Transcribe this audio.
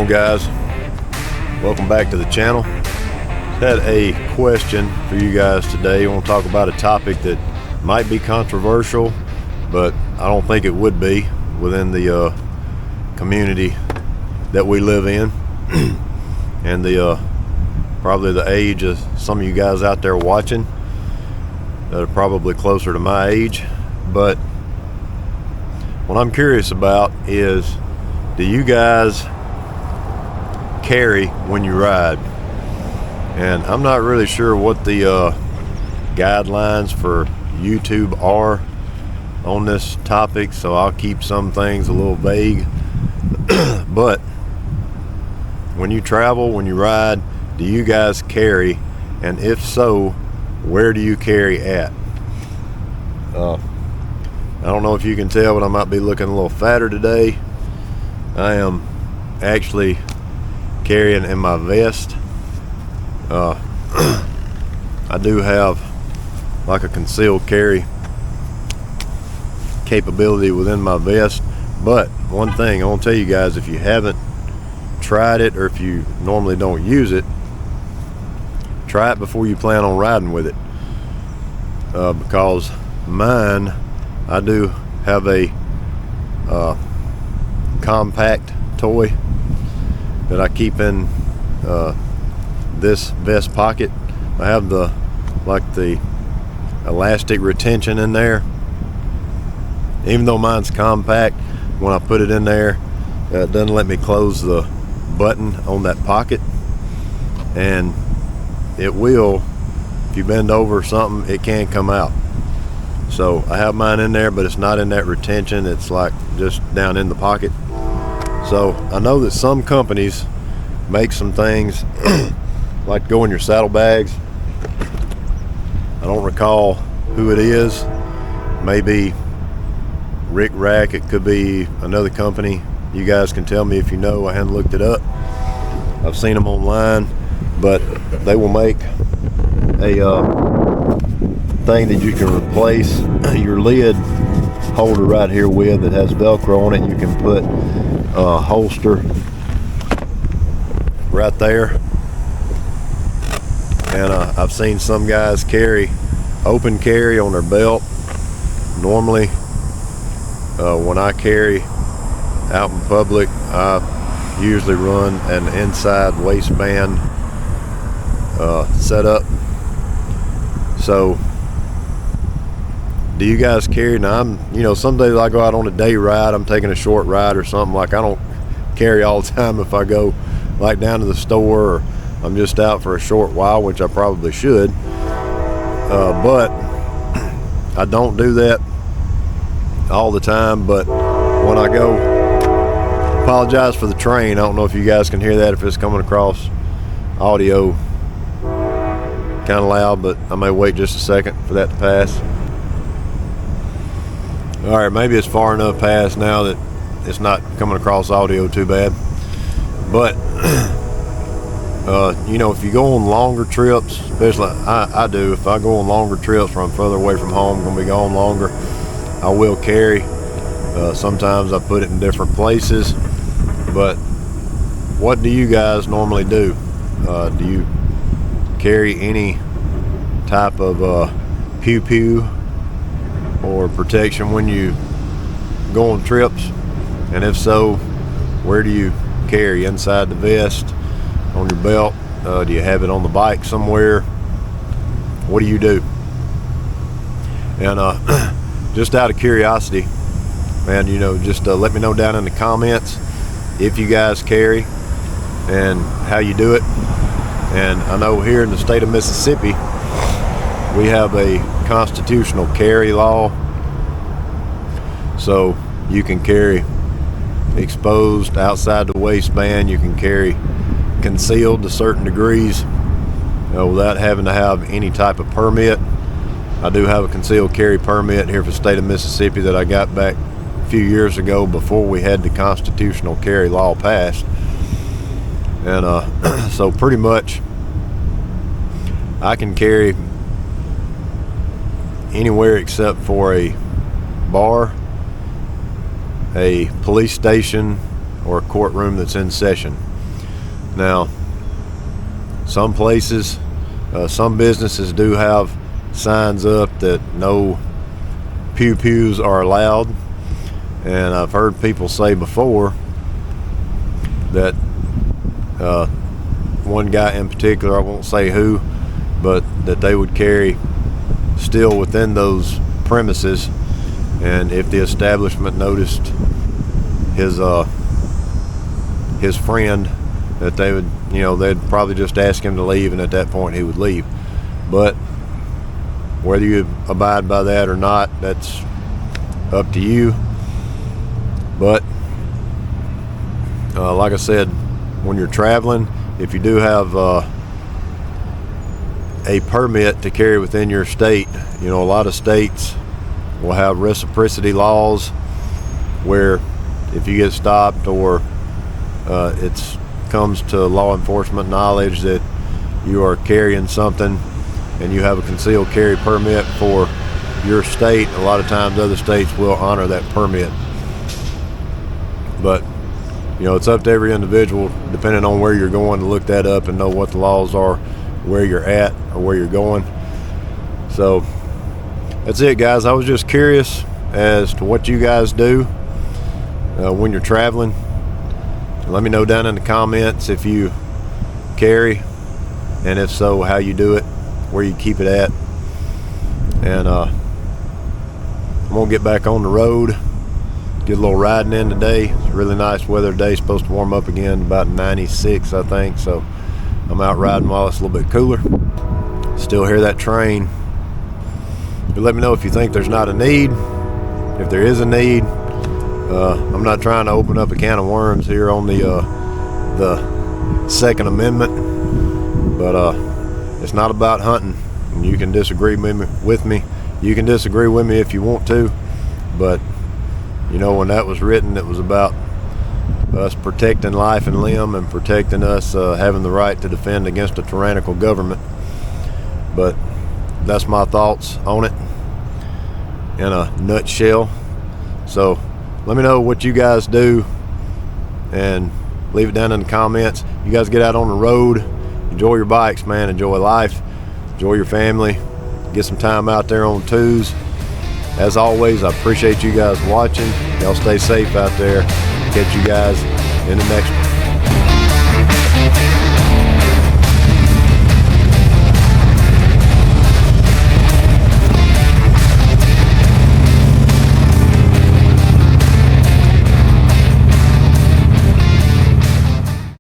on, guys? Welcome back to the channel. Had a question for you guys today. I want to talk about a topic that might be controversial, but I don't think it would be within the community that we live in and the probably the age of some of you guys out there watching that are probably closer to my age. But what I'm curious about is, do you guys carry when you ride? And I'm not really sure what the guidelines for YouTube are on this topic, so I'll keep some things a little vague. But when you travel, when you ride, do you guys carry? And if so, where do you carry at? I don't know if you can tell, but I might be looking a little fatter today. I am actually carrying in my vest. I do have like a concealed carry capability within my vest. But one thing I want to tell you guys, if you haven't tried it, or if you normally don't use it, try it before you plan on riding with it. Because mine, I do have a compact toy that I keep in this vest pocket. I have the elastic retention in there. Even though mine's compact, when I put it in there, it doesn't let me close the button on that pocket, and it will, if you bend over or something, it can come out. So I have mine in there, but it's not in that retention. It's like just down in the pocket. So I know that some companies make some things like go in your saddlebags. I don't recall who it is. Maybe Rick Rack. It could be another company. You guys can tell me if you know. I haven't looked it up. I've seen them online, but they will make a thing that you can replace your lid holder right here with, that has Velcro on it. You can put a holster right there. And I've seen some guys carry open carry on their belt. Normally when I carry out in public, I usually run an inside waistband setup. So do you guys carry? Now some days I go out on a day ride, I'm taking a short ride or something, like I don't carry all the time. If I go like down to the store, or I'm just out for a short while, which I probably should, but I don't do that all the time. But when I go, apologize for the train. I don't know if you guys can hear that, if it's coming across audio kind of loud, but I may wait just a second for that to pass. All right, maybe it's far enough past now that it's not coming across audio too bad. But if you go on longer trips, especially I do, if I go on longer trips where I'm further away from home, gonna be gone longer, I will carry. Sometimes I put it in different places. But what do you guys normally do? Do you carry any type of pew-pew or protection when you go on trips? And if so, where do you carry? Inside the vest, on your belt? Do you have it on the bike somewhere? What do you do? And just out of curiosity, man, just let me know down in the comments if you guys carry and how you do it. And I know here in the state of Mississippi, we have a constitutional carry law, so you can carry exposed outside the waistband. You can carry concealed to certain degrees without having to have any type of permit. I do have a concealed carry permit here for the state of Mississippi that I got back a few years ago, before we had the constitutional carry law passed. And so pretty much I can carry anywhere except for a bar, a police station, or a courtroom that's in session. Now, some places, some businesses do have signs up that no pew-pews are allowed, and I've heard people say before that one guy in particular, I won't say who, but that they would carry still within those premises, and if the establishment noticed his friend, that they would, they'd probably just ask him to leave, and at that point he would leave. But whether you abide by that or not, that's up to you. But like I said, when you're traveling, if you do have a permit to carry within your state, a lot of states will have reciprocity laws where if you get stopped, or it comes to law enforcement knowledge that you are carrying something and you have a concealed carry permit for your state, a lot of times other states will honor that permit. But it's up to every individual, depending on where you're going, to look that up and know what the laws are, where you're at or where you're going. So that's it, guys. I was just curious as to what you guys do when you're traveling. Let me know down in the comments if you carry, and if so, how you do it, where you keep it at. And I'm gonna get back on the road, get a little riding in today. It's really nice weather today. It's supposed to warm up again, about 96, I think. So I'm out riding while it's a little bit cooler. Still hear that train. But let me know if you think there's not a need. If there is a need, I'm not trying to open up a can of worms here on the Second Amendment, but it's not about hunting. And you can disagree with me. You can disagree with me if you want to, but when that was written, it was about us protecting life and limb, and protecting us having the right to defend against a tyrannical government. But that's my thoughts on it in a nutshell. So let me know what you guys do, and leave it down in the comments. You guys get out on the road, enjoy your bikes, man. Enjoy life, enjoy your family, get some time out there on twos. As always, I appreciate you guys watching. Y'all stay safe out there. Catch you guys in the next one.